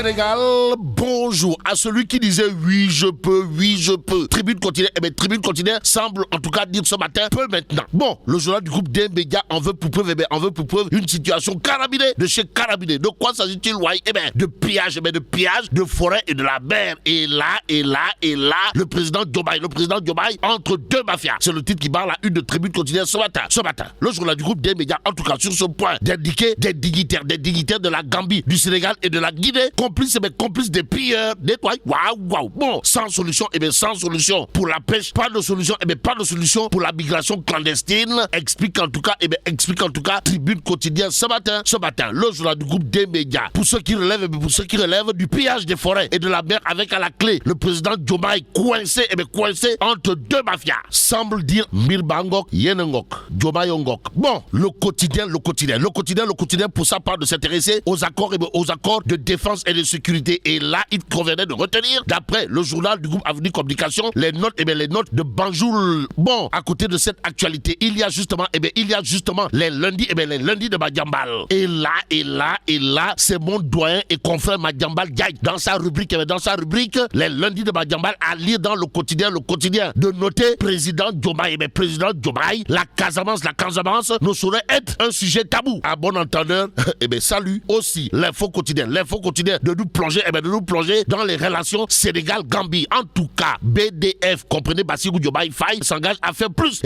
Sénégal, bonjour à celui qui disait oui je peux. Tribune quotidienne, Tribune quotidienne semble en tout cas dire ce matin peu maintenant. Bon, le journal du groupe des médias en veut pour preuve, une situation carabinée de chez Carabinés. De quoi s'agit-il, de pillage, de forêt et de la mer. Et là, le président Diomaye entre deux mafias. C'est le titre qui barre la une de Tribune quotidienne ce matin. Le journal du groupe des médias, en tout cas sur ce point, d'indiquer des dignitaires de la Gambie, du Sénégal et de la Guinée, complices des pilleurs, des toits. Waouh. Bon, sans solution pour la pêche, pas de solution pour la migration clandestine. Explique en tout cas, Tribune quotidienne ce matin, le journal du groupe des médias. Pour ceux qui relèvent du pillage des forêts et de la mer avec à la clé le président Diomaye coincé entre deux mafias. Semble dire Mirbangok, Yenengok, Diomaye Ongok. Bon, le quotidien pour sa part de s'intéresser aux accords de défense et de sécurité. Et là, il convenait de retenir, d'après le journal du groupe Avenir Communication, les notes de Banjul. Bon, à côté de cette actualité, il y a justement les lundis de Madiambal. Et là, c'est mon doyen et confrère Madiambal Diaye dans sa rubrique, les lundis de Madiambal, à lire dans le quotidien, de noter président Diomaye, la Casamance ne saurait être un sujet tabou. À bon entendeur, salut aussi l'info quotidien de nous plonger dans les relations Sénégal-Gambie. En tout cas, BDF, comprenez, Bassirou Diomaye Faye s'engage à faire plus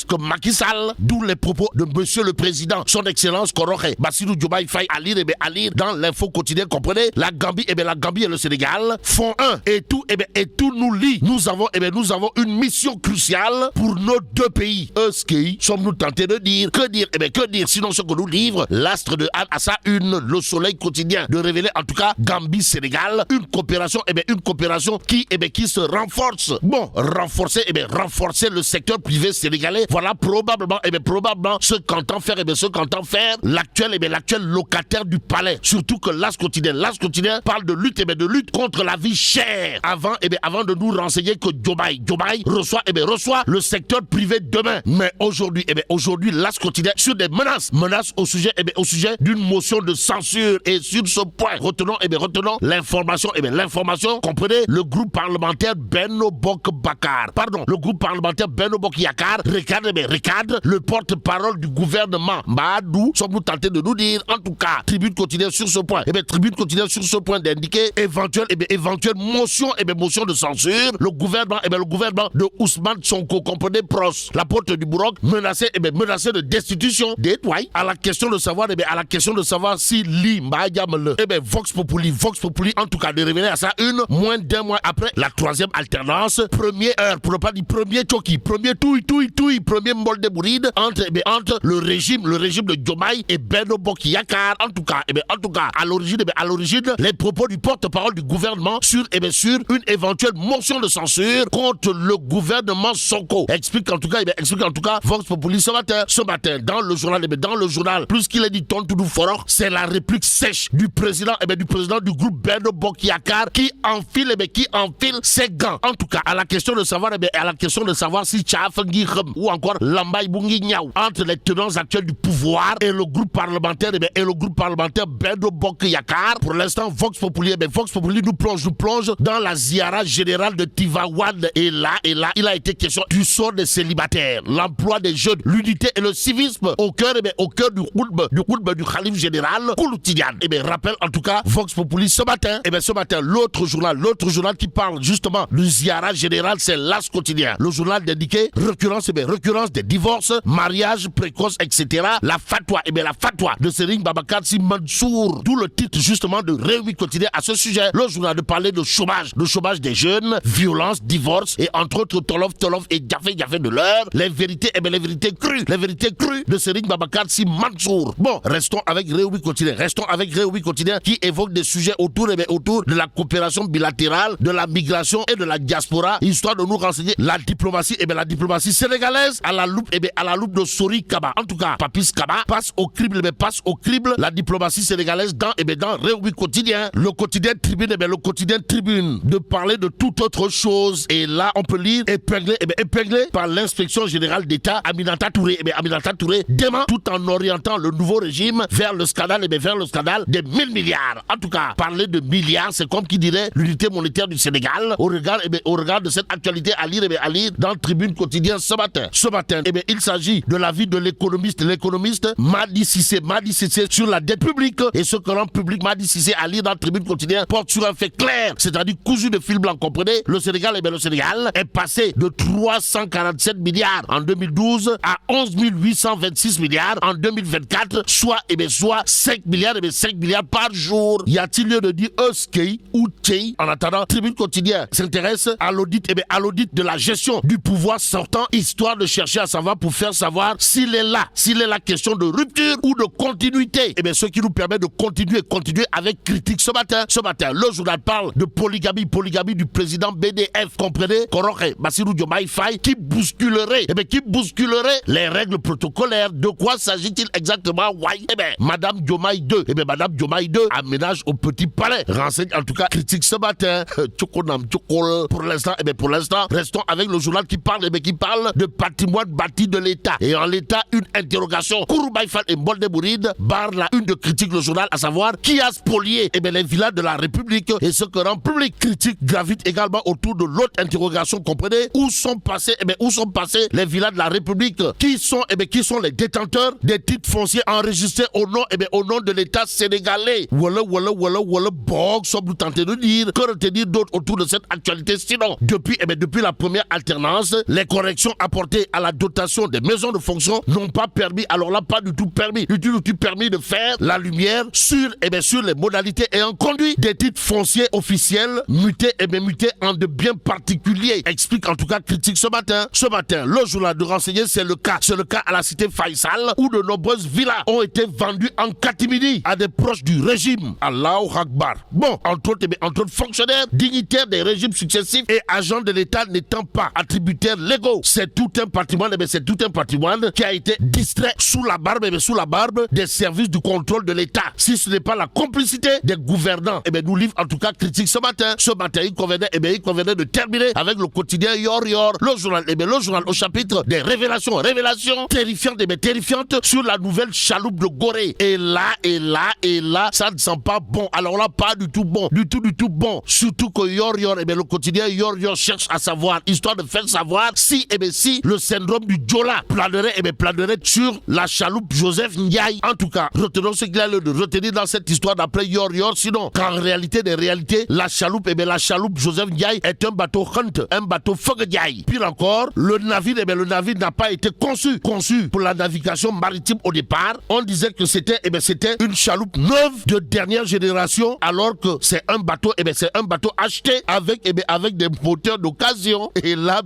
que Macky Sall, d'où les propos de monsieur le président, son excellence Koroche Bassirou Diomaye Faye, à lire dans l'info quotidien, comprenez, la Gambie et le Sénégal font un, et tout nous lie. Nous avons une mission cruciale pour nos deux pays. Sommes-nous tentés de dire, que dire, sinon ce que nous livre l'astre de Anne à sa une, le soleil quotidien, de révéler en tout cas Gambie-Sénégal, une coopération qui se renforce. Bon, renforcer le secteur privé sénégalais, voilà probablement ce qu'entend faire l'actuel locataire du palais. Surtout que l'As quotidien parle de lutte contre la vie chère. Avant de nous renseigner que Diomaye reçoit le secteur privé demain. Mais aujourd'hui, l'As quotidien sur des menaces au sujet d'une motion de censure. Et sur ce point, retenons l'information, comprenez, le groupe parlementaire Benno Bokk Yakaar recadre le porte-parole du gouvernement. D'où sommes-nous tentés de nous dire, en tout cas, Tribune quotidienne sur ce point, d'indiquer éventuelle motion de censure. Le gouvernement de Ousmane Sonko, comprenez, Pros, la porte du Bourroc, menacé de destitution. À la question de savoir si Limbayamele, Vox Populi, en tout cas, de révéler à ça moins d'un mois après la troisième alternance, première heure, pour ne pas dire premier Toki, premier Touy, premier Molde Bouride, entre le régime de Diomaye et Benno Bokk Yakaar. En tout cas, à l'origine, les propos du porte-parole du gouvernement sur une éventuelle motion de censure contre le gouvernement Sonko. Explique en tout cas, Vox Populi ce matin, dans le journal, plus qu'il est dit tontu du fort, c'est la réplique sèche du président du groupe Benno Bokk Yakaar qui enfile ses gants. En tout cas, à la question de savoir si Tchafangi ou encore Lambay Bungi Niaou entre les tenants actuels du pouvoir et le groupe parlementaire Benno Bokk Yakaar. Pour l'instant, Vox Populi nous plonge dans la ziara générale de Tivaouane. Et là, il a été question du sort des célibataires, l'emploi des jeunes, l'unité et le civisme au cœur du khutba du khalife général Kouloutidiane. Rappelle en tout cas Vox Populi ce matin, l'autre journal qui parle justement du ziara général, c'est l'As quotidien. Le journal d'indiquer récurrence des divorces, mariages précoces, etc. La fatwa de Serigne Babacar Sy Mansour. D'où le titre justement de Réumi quotidien à ce sujet. Le journal de parler de chômage des jeunes, violence, divorce et entre autres Tolof et Jafé de l'heure. Les vérités crues de Serigne Babacar Sy Mansour. Bon, restons avec Réumi quotidien qui évoque des sujets autour de la coopération bilatérale, de la migration et de la diaspora, histoire de nous renseigner la diplomatie sénégalaise à la loupe de Sori Kaba. En tout cas, Papis Kaba passe au crible la diplomatie sénégalaise dans Réumi quotidien. Le quotidien Tribune de parler de toute autre chose. Et là, on peut lire épinglé par l'inspection générale d'État Aminata Touré dément tout en orientant le nouveau régime vers le scandale des 1000 milliards. En tout cas, parler de milliards, c'est comme qui dirait l'unité monétaire du Sénégal au regard de cette actualité à lire dans le Tribune quotidien ce matin. Ce matin, il s'agit de l'avis de l'économiste Madi Cissé sur la dette publique. Et ce que rend public Madi Cissé à lire dans le Tribune quotidien porte sur un fait clair, c'est-à-dire cousu de fil blanc, comprenez? Le Sénégal est passé de 347 milliards en 2012 à 11 826 milliards en 2024, soit 5 milliards par jour. Y a-t-il lieu de dire Euskei ou Tchei? En attendant, Tribune quotidien s'intéresse à l'audit de la gestion du pouvoir sortant, histoire de chercher à savoir, pour faire savoir s'il est là question de rupture ou de continuité. Ce qui nous permet de continuer avec critique ce matin. Le journal parle de polygamie du président BDF, comprenez? Koroke Bassirou Diomaye Faye, qui bousculerait les règles protocolaires. De quoi s'agit-il exactement? Madame Diomaye 2, aménage au Petit Palais. Renseigne en tout cas critique ce matin. Pour l'instant, restons avec le journal qui parle de patrimoine bâti de l'État. Et en l'État, une interrogation. Kouroubaï Fall et Mbolde-Bouride barre la une de critique le journal, à savoir qui a spolié les villas de la République et ce que rend public. Critique gravite également autour de l'autre interrogation, comprenez? Où sont passés les villas de la République? Qui sont les détenteurs des titres fonciers enregistrés au nom de l'État sénégalais? Voilà, sommes-nous tentés de dire. Que retenir d'autre autour de cette actualité? Sinon, depuis la première alternance, les corrections apportées à la dotation des maisons de fonction n'ont pas permis, pas du tout permis de faire la lumière sur les modalités ayant conduit des titres fonciers officiels mutés en de biens particuliers. Explique en tout cas critique ce matin. Le journal de renseigner, c'est le cas à la cité Faisal où de nombreuses villas ont été vendues en catimini à des proches du régime. Allahu Akbar. Bon, entre autres fonctionnaires, dignitaires des régimes successifs et agents de l'État n'étant pas attributaires légaux. C'est tout un patrimoine qui a été distrait sous la barbe des services du contrôle de l'État. Si ce n'est pas la complicité des gouvernants, nous livre en tout cas critique ce matin. Il convenait de terminer avec le quotidien Yor. Le journal au chapitre des révélations terrifiantes sur la nouvelle chaloupe de Gorée. Et là, ça ne sent pas bon. Alors là, pas du tout bon. Du tout bon. Surtout que Yor, le quotidien Yor cherche à savoir, histoire de faire savoir si le syndrome du Djola planerait sur la chaloupe Joseph Ndiaye. En tout cas, retenons ce qu'il a lieu de retenir dans cette histoire d'après Yor. Sinon, qu'en réalité des réalités, la chaloupe Joseph Ndiaye est un bateau Hunt, un bateau Fogue Ndiaye. Pire encore, le navire n'a pas été conçu pour la navigation maritime au départ. On disait que c'était une chaloupe neuve de dernière génération, alors que c'est un bateau acheté avec des moteurs d'occasion. Et là,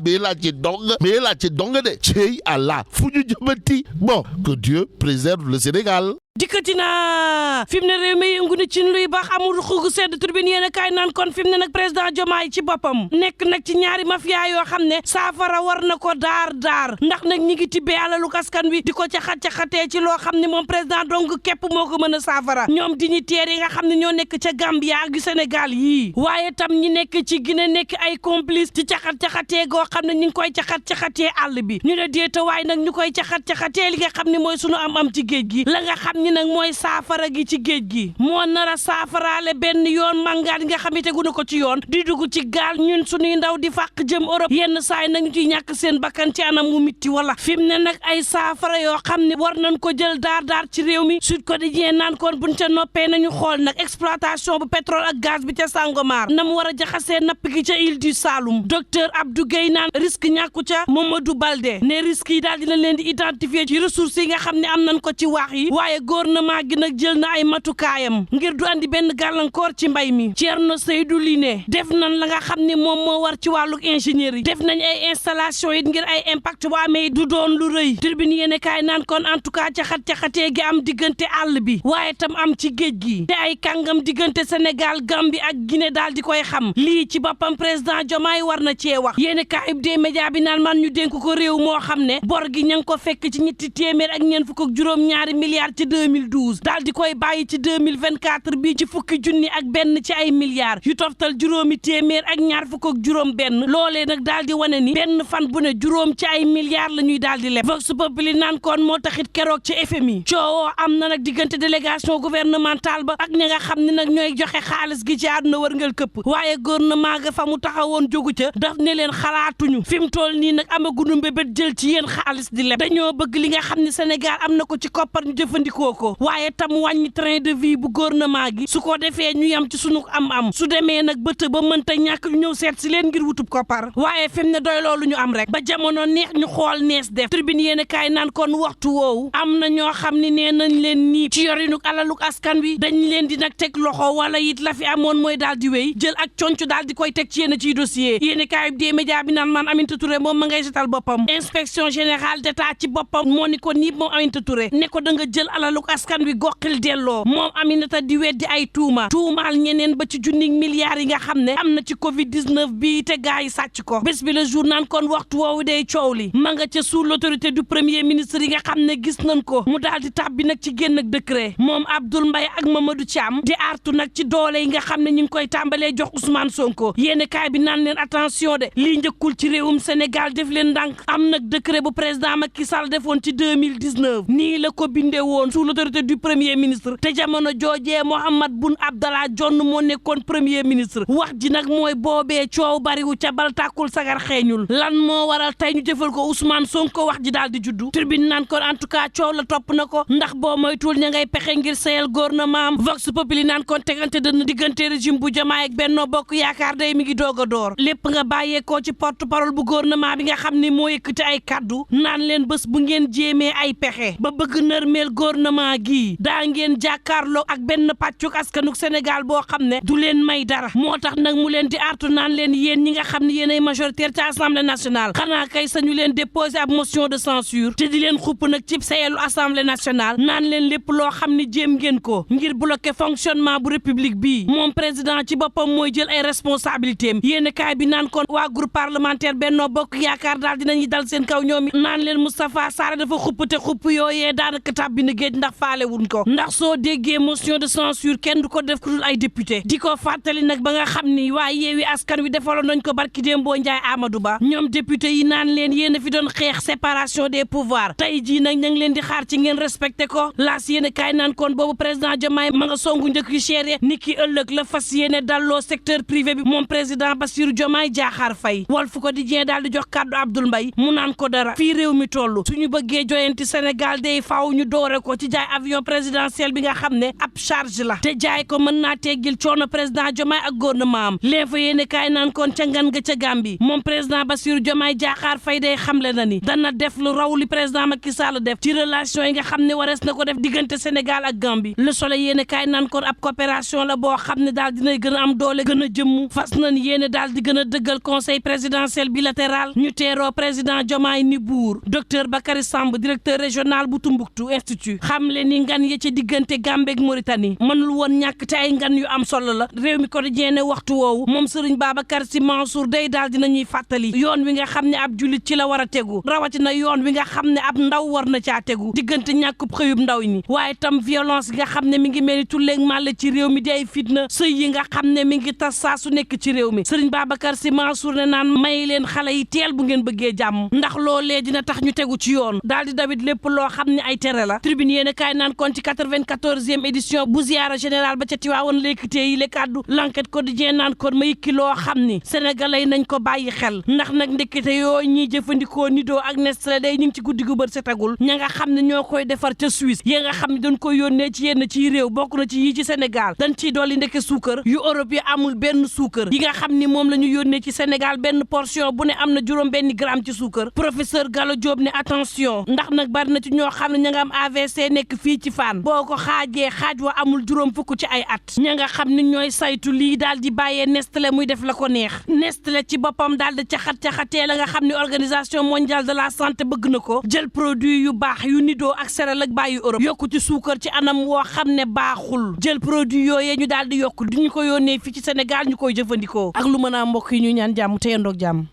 bon, que Dieu préserve le Sénégal. dikkati na fi mu ne réew mi yëngu na ci luy baax amul xugu sedd turbine yéen a kaay naan kon fi mu ne nag président Diomaye ci boppam nekk nag ci ñaari mafia yoo xam ne saafara war na ko daar ndax nag ñi ngi tibbee alalu askan wi di ko ca xatee ci loo xam ne moom président donc képp moo ko mën a saafara ñoom dignitaires yi nga xam ne ñoo nekk ca Gambia ak Sénégal yii waaye tam ñi nekk ci Guinée nekk ay complice ci caxatee goo xam ne ñu ngi koy caxatee àll bi ñu ne déeta waaye nag ñu koy caxatee li nga xam ne mooy sunu am ci géej gi la nga xam ñi nag mooy saafara gi ci géej gi moo nar a saafaraale benn yoon màngaan nga xam ne tegu na ko ci yoon di dugg ci gaal ñun suñuy ndaw di fàq jëm Europe yenn saay nag ñu ciy ñàkk seen bakkan ci anam mu mitti wala fi mu ne nag ay saafara yoo xam ne war nañ ko jël daar ci réew mi Sud Quotidien naan kon buñ ca noppee nañu xool nag exploitation bu pétrole ak gaz bi ca Sangomar na mu war a jaxasee napp gi ca île du Saloum docteur Abdou Guèye naan risque ñàkku ca Mamadou Baldé ne risque yi daal dina leen di identifier ci ressources yi nga xam ne am nañ ko ci waax yi waaye gouvernement gi nag jël na ay matukaayam ngir du andi benn gàllankoor ci mbay mi Thierno Seydou Ly ne def nañ la nga xam ne moom moo war ci wàllu ingénierie def nañ ay installation yi ngir ay impact bu amee du doon lu rëy tribune yéene kaay naan kon en tout cas caxatee gi am diggante àll bi waaye tam am ci géej gi te ay kàngam diggante Sénégal Gambie ak Guinée daal di koy xam lii ci boppam président Diomaye war na cee wax yéene kaay des médias bi naan man ñu dénk ko réew moo xam ne bor gi ña ngi ko fekk ci ñetti téeméer ak ñeent fukk ak juróom-ñaari milliards ci 2012 daal di koy bàyyi ci 2024 bii ci fukki junni ak benn ci ay milliards yu toftal juróomi téeméer ak ñaar fukk ak juróom benn loolee nag daal di wane ni benn fan bu ne juróom ci ay milliards la ñuy daal di leb Vox Populi naan kon moo taxit keroog ci FMI coowoo am na nag diggante délégation gouvernementale ba ak ñi nga xam ne nag ñooy joxe xaalis gi ci àdduna wërngal këpp waaye gouvernement ga fa mu taxawoon jógu ca daf ne leen xalaatuñu fi mu toll nii nag amaguñu mbébét jël ci yéen xaalis di leb dañoo bëgg li nga xam ne Sénégal am na ko ci koppar ñu jëfandikoo ko waaye tam wàññi train de vie bu gouvernement gi su ko defee ñu yam ci sunu am su demee nag bëtt ba mënta ñàkk ñu ñëw seet si leen ngir wutub koppar waaye fi mu ne doy loolu ñu am rek ba jamono neex ñu xool nees def tribune yéen kaay naan kon waxtu woowu am na ñoo xam ne nee nañ leen nii ci yorinu alaluk askan wi dañ leen di nag teg loxo wala it la fi amoon mooy daal di wéy jël ak conc daal di koy teg ci yéen ciy dossier yéen kaay bi des médias bi naan man Aminata Touré moom ma ngay setal boppam inspection générale d'état ci boppam moo ni ko nii moom Aminata Touré ne ko da nga jël alaluk askan wi goxil delloo moom Aminata di weddi ay tuumaal ñeneen ba ci junni milliards yi nga xam ne am na ci Covid 19 bii te gaa yi sàcc ko bés bi le jour naan kon waxtu woowu day coow li ma nga ca sous l'autorité du premier ministre yi nga xam ne gis nañ ko mu daal di tàbbi nag ci génn ak décret moom Abdoul Mbaye ak Mamadou Thiam di artu nag ci doole yi nga xam ne ñu ngi koy tàmbalee jox Ousmane Sonko yéene kaay bi naan leen attention de lii njëkkul ci réewum Sénégal def leen ndànk am nag décret bu président Macky Sall defoon ci 2019 nii la ko bindee woon sous l'autorité du premier ministre te jamono joojee Mohamed Boun Abdallah Dionne moo nekkoon premier ministre wax ji nag mooy boobee coow bariwu ca bal tàkkul sagar xeeñul lan moo waral tey ñu jëfal ko Ousmane Sonko wax ji daal di juddu tribune naan kon en tout cas coow la topp na ko ndax boo moytuwul ña ngay pexe ngir sayal gouvernement am Vox Populi naan kon tegante dënn diggante régime bu Diomaye ak Benno Bokk Yaakaar day mi ngi doog a door lépp nga bàyyeekoo ci porte parole bu gouvernement bi nga xam ni moo yëkkati ay kaddu naan leen bés bu ngeen jéemee ay pexe ba bëgg nërmeel gouvernement gii daa ngeen jàkkaarloo ak benn pàccuk askanuk Sénégal boo xam ne du leen may dara moo tax nag mu leen di artu naan leen yéen ñi nga xam ne yéen ay majoritaire ci assemblée nationale xanaa kay sañu leen déposer ab motion de censure te di leen xupp nag ci sayelu assemblée nationale naan leen lépp loo xam ne jéem ngeen ko ngir bloquer fonctionnement bu république bii moom président ci boppam mooy jël ay responsabilités am yéen kaay bi naan kon waa groupe parlementaire Benno Bokk Yaakaar daal dinañuy dal seen kaw ñoom naan leen Moustapha Sarr dafa xupp te xupp yooyee daanaka tàbbi na géej ndax faale wuñ ko ndax soo déggee motion de censure kenn du ko def ku dul ay député di ko fàttali nag ba nga xam ni waa Yewwi Askan Wi defaloon nañ ko barki Dembo Ndiaye Amadou Ba ñoom député yi naan leen yéen a fi doon xeex séparation des pouvoirs tey jii nag ña ngi leen di xaar ci ngeen respecté ko laas yéen a kaay naan kon boobu président Diomaye ma nga songu njëkk yu chéré ni ki ëllëg la fas yéene dalloo secteur privé bi moom président Bassirou Diomaye Diakhar Faye Walf Quotidien daal di jox kàddu Abdoul Mbaye mu naan ko dara fii réew mi toll suñu bëggee joyanti Sénégal day faaw ñu doore ko ci jaay avion présidentiel bi nga xam ne ab charge la te jaay ko mën naa teggil coono président Diomaye ak gouvernement am l'info yéene kaay naan kon ca ngan ga ca Gambie moom président Bassirou Diomaye Diakhar Faye day xamle na ni dana def lu raw li président Macky Sall def ci relation yi nga xam ne warees na ko def diggante Sénégal ak Gambie Le Soleil yéene kaay naan kon ab coopération la boo xam ne daal dinay gën a am doole gën a jëmmu fas nañ yéene daal di gën a dëggal conseil présidentiel bilatéral ñu teeroo président Diomaye ni buur docteur Bakary Samb directeur régional bu Tumbuktu Institut xam le ni ngan ya ci diggante Gambie ak Mauritanie mënul woon ñàkk te ay ngan yu am solo la réew mi quotidien ne waxtu woowu moom Serigne Babacar Sy Mansour day daal dinañuy fàttali yoon wi nga xam ne ab jullit ci la war a tegu rawatina yoon wi nga xam ne ab ndaw war na caa tegu diggante ñàkkub xëyub ndaw ñi waaye tam violence nga xam ne mi ngi mel ni tulleeg màlle ci réew mi di ay fitna sëy yi nga xam ne mi ngi tas saa su nekk ci réew mi Serigne Babacar Sy Mansour ne naan may leen xale yi teel bu ngeen bëggee jàmm ndax loolee dina tax ñu tegu ci yoon daal di dawit lépp loo xam ne ay tere la tribune yéen a kaay naan kon ci 94e édition bu ziara général ba ca Tiwaawoon lékkitee yi le kàddu l'enquête quotidien naan kon ma yëkki loo xam ni sénégalais nañ ko bàyyi xel ndax nag ndekete yoo ñiy jëfandikoo Nido ak Nestlé day ñu ngi ci guddi gu bër setagul ña nga xam ne ñoo koy defar ca Suisse ya nga xam ne dañ koy yónnee ci yenn ci réew bokk na ci yii ci Sénégal dañ ciy dolli ndeke suukar yu Europe yi amul benn suukar yi nga xam ni moom la ñu yónnee ci Sénégal benn portion bu ne am na juróom benn gramme ci suukar professeur Gallo Diop ne attention ndax nag bari na ci ñoo xam ne ña nga am AVC nekk fii ci Fann boo ko xaajee xaaj wa amul juróom fukk ci ay at ña nga xam ne ñooy saytu lii daal di bàyyee Nestlé muy def la ko neex Nestlé ci boppam daal di caxatee la nga xam ne organisation mondiale de la santé bëgg na ko jël produit yu baax yu Nido ak Céréales ak bàyyi Europe yokku ci suukar ci anam woo xam ne baaxul jël produit yooyee ñu daal di yokk duñu ko yónnee fii ci Sénégal ñu koy jëfandikoo ak lu mën a mbokk yi ñu ñaan jàmm te yendoog jàmm